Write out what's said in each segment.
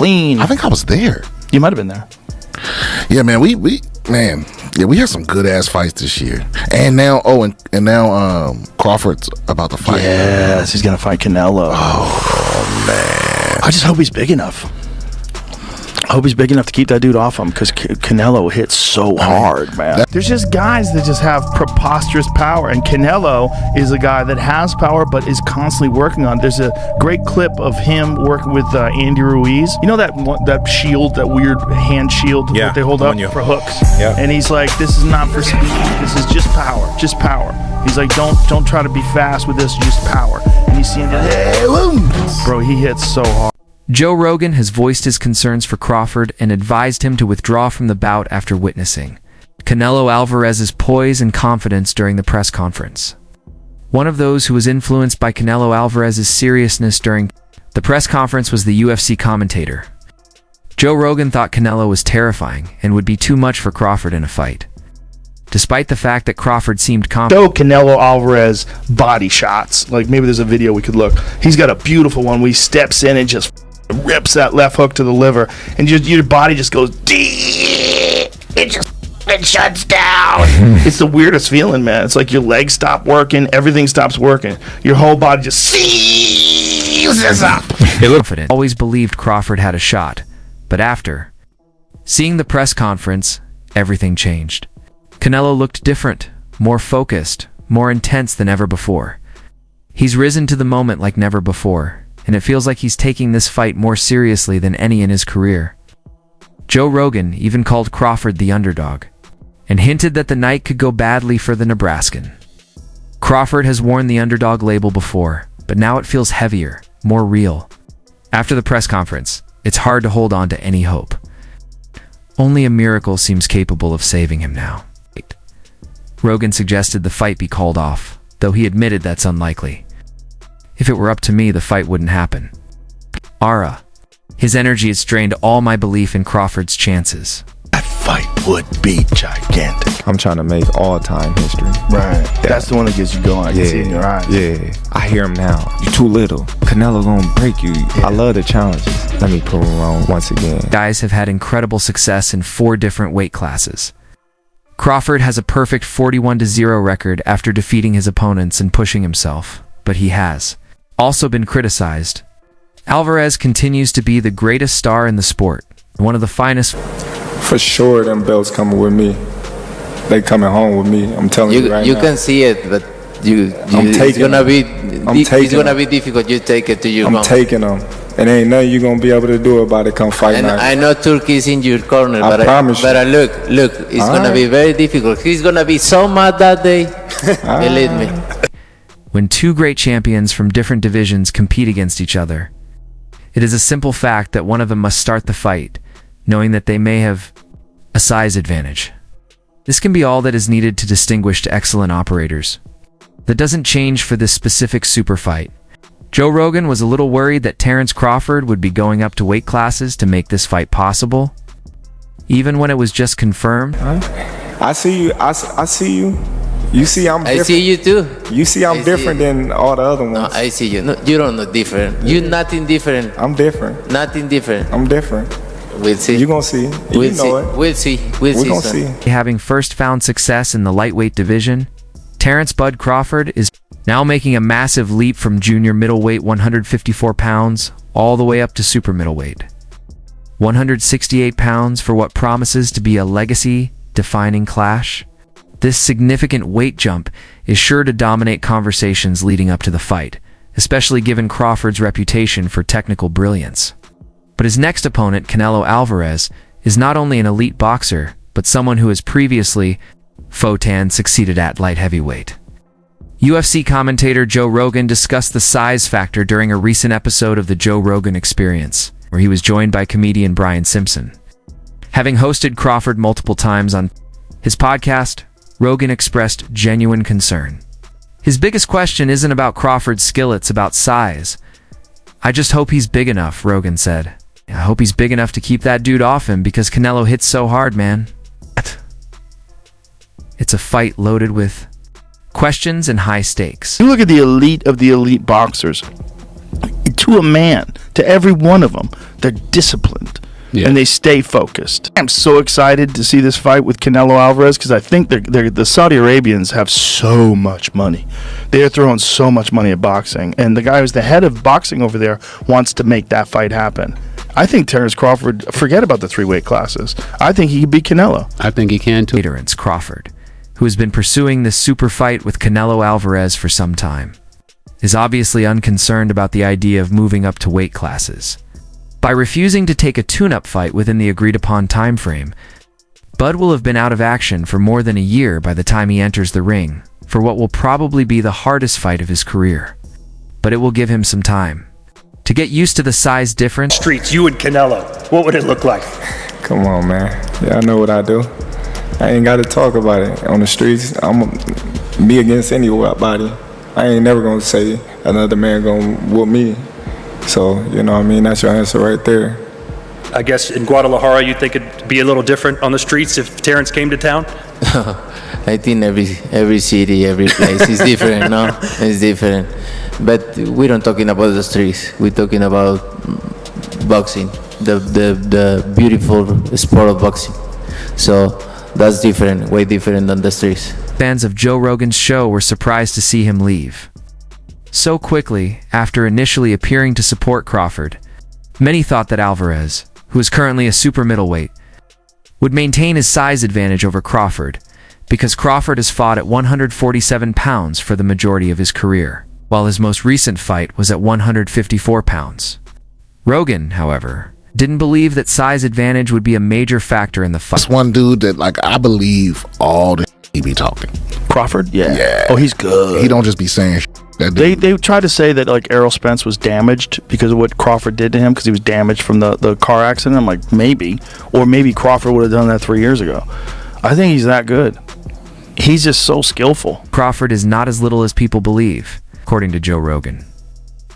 clean. I think I was there. You might have been there. Yeah, man. We had some good ass fights this year. And now, now Crawford's about to fight. Yes, he's gonna fight Canelo. Oh man. I just hope he's big enough. I hope he's big enough to keep that dude off him, because Canelo hits so hard, man. There's just guys that just have preposterous power, and Canelo is a guy that has power but is constantly working on it. There's a great clip of him working with Andy Ruiz. You know that shield, that weird hand shield that they hold up for hooks? Yeah. And he's like, this is not for speed. This is just power. Just power. He's like, don't try to be fast with this, just power. And you see him, hey, boom. Bro, he hits so hard. Joe Rogan has voiced his concerns for Crawford and advised him to withdraw from the bout after witnessing Canelo Alvarez's poise and confidence during the press conference. One of those who was influenced by Canelo Alvarez's seriousness during the press conference was the UFC commentator. Joe Rogan thought Canelo was terrifying and would be too much for Crawford in a fight. Despite the fact that Crawford seemed confident. Show Canelo Alvarez body shots. Like, maybe there's a video we could look. He's got a beautiful one where he steps in and just rips that left hook to the liver, and your body just goes deep. It shuts down. It's the weirdest feeling, man. It's like your legs stop working, everything stops working, your whole body just seizes up. Confident. Always believed Crawford had a shot, but after seeing the press conference, everything changed. Canelo looked different, more focused, more intense than ever before. He's risen to the moment like never before, and it feels like he's taking this fight more seriously than any in his career. Joe Rogan even called Crawford the underdog, and hinted that the night could go badly for the Nebraskan. Crawford has worn the underdog label before, but now it feels heavier, more real. After the press conference, it's hard to hold on to any hope. Only a miracle seems capable of saving him now. Rogan suggested the fight be called off, though he admitted that's unlikely. If it were up to me, the fight wouldn't happen. His energy has strained all my belief in Crawford's chances. That fight would be gigantic. I'm trying to make all-time history. Right. That's the one that gets you going. I can see it in your eyes. Yeah. I hear him now. You too little. Canelo gonna break you. Yeah. I love the challenges. Let me prove him wrong once again. Guys have had incredible success in 4 different weight classes. Crawford has a perfect 41-0 record after defeating his opponents and pushing himself, but he has also been criticized. Alvarez continues to be the greatest star in the sport, one of the finest. For sure, them belts coming with me. They coming home with me. I'm telling you right now. You can see it, but it's gonna be difficult. You take it to your home. I'm taking them, and ain't nothing you gonna be able to do about it. Come fight night. I know Turkey's in your corner, I promise you. But look, it's gonna be very difficult. He's gonna be so mad that day. Believe me. When 2 great champions from different divisions compete against each other, it is a simple fact that one of them must start the fight, knowing that they may have a size advantage. This can be all that is needed to distinguish excellent operators. That doesn't change for this specific super fight. Joe Rogan was a little worried that Terence Crawford would be going up to weight classes to make this fight possible, even when it was just confirmed. I see you. I see you. You see I'm different. I see you too. You see I'm different than all the other ones. No, I see you. No, you don't look different. You're nothing different. I'm different. Nothing different. I'm different. We'll see. You're going to see. We'll you know it. We'll see. We're going to see. Having first found success in the lightweight division, Terence "Bud" Crawford is now making a massive leap from junior middleweight 154 pounds all the way up to super middleweight 168 pounds for what promises to be a legacy-defining clash. This significant weight jump is sure to dominate conversations leading up to the fight, especially given Crawford's reputation for technical brilliance. But his next opponent, Canelo Alvarez, is not only an elite boxer, but someone who has previously succeeded at light heavyweight. UFC commentator Joe Rogan discussed the size factor during a recent episode of the Joe Rogan Experience, where he was joined by comedian Brian Simpson. Having hosted Crawford multiple times on his podcast, Rogan expressed genuine concern. His biggest question isn't about Crawford's skill, it's about size. "I just hope he's big enough," Rogan said. "I hope he's big enough to keep that dude off him because Canelo hits so hard, man." It's a fight loaded with questions and high stakes. You look at the elite of the elite boxers. to a man, to every one of them. They're disciplined. Yeah. And they stay focused. I'm so excited to see this fight with Canelo Alvarez because I think the Saudi Arabians have so much money. They are throwing so much money at boxing. And the guy who's the head of boxing over there wants to make that fight happen. I think Terence Crawford, forget about the 3 weight classes. I think he could beat Canelo. I think he can too. Terence Crawford, who has been pursuing this super fight with Canelo Alvarez for some time, is obviously unconcerned about the idea of moving up to weight classes. By refusing to take a tune-up fight within the agreed-upon time frame, Bud will have been out of action for more than a year by the time he enters the ring for what will probably be the hardest fight of his career. But it will give him some time to get used to the size difference. Streets, you and Canelo, what would it look like? Come on, man. Yeah, I know what I do. I ain't got to talk about it. On the streets, I'm me against anybody. I ain't never going to say another man going to whoop me. So, you know what I mean? That's your answer right there. I guess in Guadalajara, you think it'd be a little different on the streets if Terence came to town? I think every city, every place is different, no? It's different. But we don't talking about the streets. We're talking about boxing, the beautiful sport of boxing. So that's different, way different than the streets. Fans of Joe Rogan's show were surprised to see him leave so quickly after initially appearing to support Crawford. Many thought that Alvarez, who is currently a super middleweight, would maintain his size advantage over Crawford because Crawford has fought at 147 pounds for the majority of his career, while his most recent fight was at 154 pounds. Rogan, however, didn't believe that size advantage would be a major factor in the fight. That's one dude that, like, I believe all the he be talking. Crawford? Yeah. Oh, he's good. He don't just be saying They tried to say that, like, Errol Spence was damaged because of what Crawford did to him because he was damaged from the car accident. I'm like, maybe. Or maybe Crawford would have done that 3 years ago. I think he's that good. He's just so skillful. Crawford is not as little as people believe, according to Joe Rogan,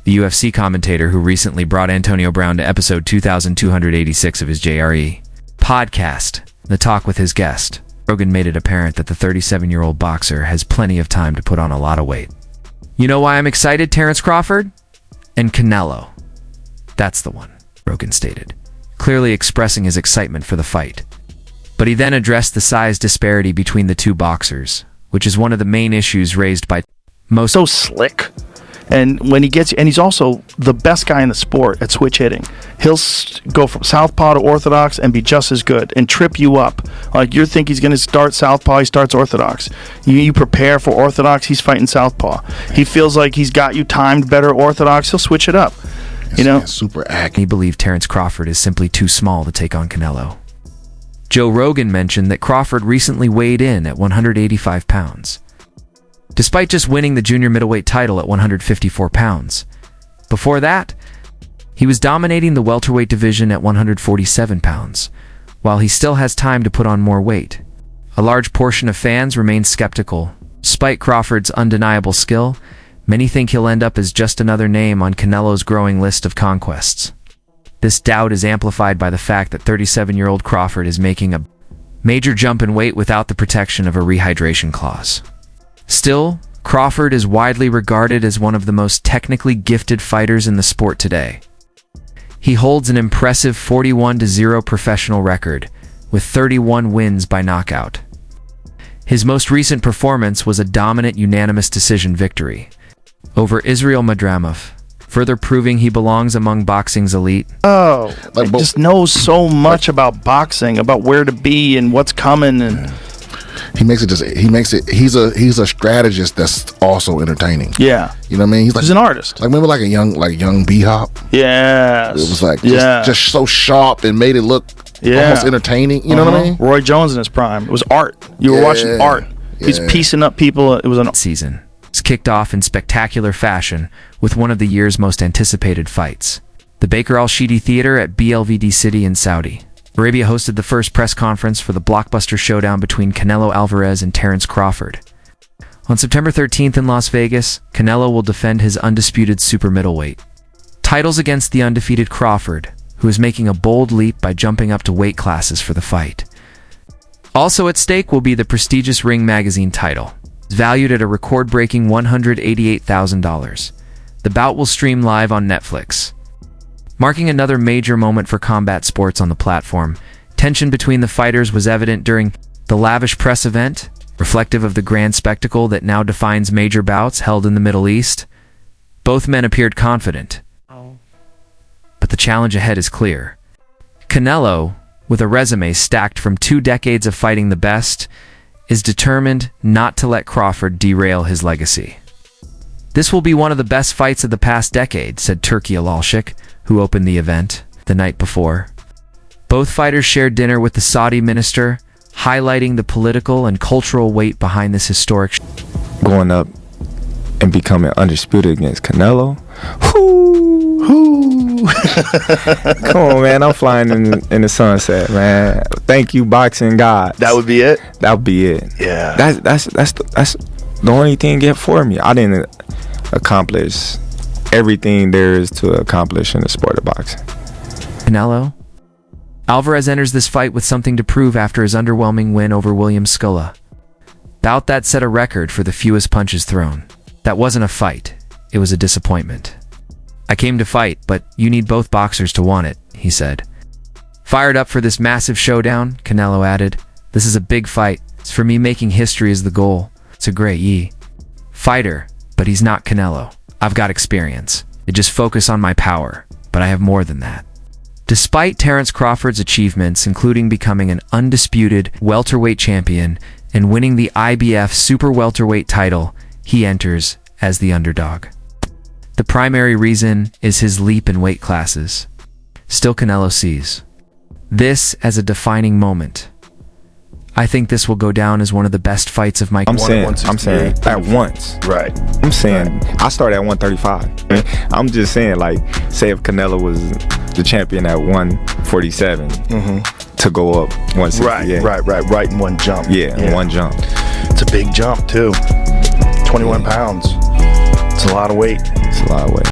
the UFC commentator who recently brought Antonio Brown to episode 2286 of his JRE podcast, The Talk with his guest. Rogan made it apparent that the 37-year-old boxer has plenty of time to put on a lot of weight. You know why I'm excited, Terence Crawford? And Canelo. That's the one, Rogan stated, clearly expressing his excitement for the fight. But he then addressed the size disparity between the two boxers, which is one of the main issues raised by most. So slick. And when he gets, and he's also the best guy in the sport at switch hitting. He'll go from southpaw to orthodox and be just as good and trip you up. Like, you think he's going to start southpaw, he starts orthodox. You prepare for orthodox, he's fighting southpaw. He feels like he's got you timed better orthodox, he'll switch it up. You know, super accurate. He believed Terence Crawford is simply too small to take on Canelo. Joe Rogan mentioned that Crawford recently weighed in at 185 pounds. Despite just winning the junior middleweight title at 154 pounds. Before that, he was dominating the welterweight division at 147 pounds, while he still has time to put on more weight. A large portion of fans remain skeptical. Despite Crawford's undeniable skill, many think he'll end up as just another name on Canelo's growing list of conquests. This doubt is amplified by the fact that 37-year-old Crawford is making a major jump in weight without the protection of a rehydration clause. Still, Crawford is widely regarded as one of the most technically gifted fighters in the sport today. He holds an impressive 41-0 professional record, with 31 wins by knockout. His most recent performance was a dominant unanimous decision victory over Israel Madramov, further proving he belongs among boxing's elite. Oh, like, just knows so much about boxing, about where to be and what's coming, and he's a strategist that's also entertaining. Yeah. You know what I mean? He's an artist. Like, remember like a young B-Hop? Yes. It was like just so sharp and made it look almost entertaining. You know what I mean? Roy Jones in his prime. It was art. You were watching art. He's piecing up people. It was an season. It's kicked off in spectacular fashion with one of the year's most anticipated fights. The Baker Al-Shidi Theater at BLVD City in Saudi Arabia hosted the first press conference for the blockbuster showdown between Canelo Alvarez and Terence Crawford. On September 13th in Las Vegas, Canelo will defend his undisputed super middleweight titles against the undefeated Crawford, who is making a bold leap by jumping up to weight classes for the fight. Also at stake will be the prestigious Ring Magazine title, valued at a record-breaking $188,000. The bout will stream live on Netflix. Marking another major moment for combat sports on the platform, tension between the fighters was evident during the lavish press event, reflective of the grand spectacle that now defines major bouts held in the Middle East. Both men appeared confident, but the challenge ahead is clear. Canelo, with a resume stacked from 2 decades of fighting the best, is determined not to let Crawford derail his legacy. This will be one of the best fights of the past decade, said Turki Alalshik, who opened the event the night before. Both fighters shared dinner with the Saudi minister, highlighting the political and cultural weight behind this historic Going up and becoming undisputed against Canelo. Come on, man. I'm flying in the sunset, man. Thank you, boxing gods. That would be it? That would be it. Yeah. That's the only thing get for me. I didn't accomplish everything there is to accomplish in the sport of boxing. Canelo. Alvarez enters this fight with something to prove after his underwhelming win over William Sculla. Bout that set a record for the fewest punches thrown. That wasn't a fight. It was a disappointment. I came to fight, but you need both boxers to want it, he said. Fired up for this massive showdown, Canelo added. This is a big fight. It's for me, making history is the goal. It's a great fighter, but he's not Canelo. I've got experience. I just focus on my power, but I have more than that. Despite Terence Crawford's achievements, including becoming an undisputed welterweight champion and winning the IBF super welterweight title, he enters as the underdog. The primary reason is his leap in weight classes. Still, Canelo sees this as a defining moment. I think this will go down as one of the best fights of my career. I'm saying at once. Right. I'm saying I started at 135. I'm just saying, like, say if Canelo was the champion at 147 to go up 168. Right in one jump. Yeah, in one jump. It's a big jump too. 21 pounds. It's a lot of weight. It's a lot of weight.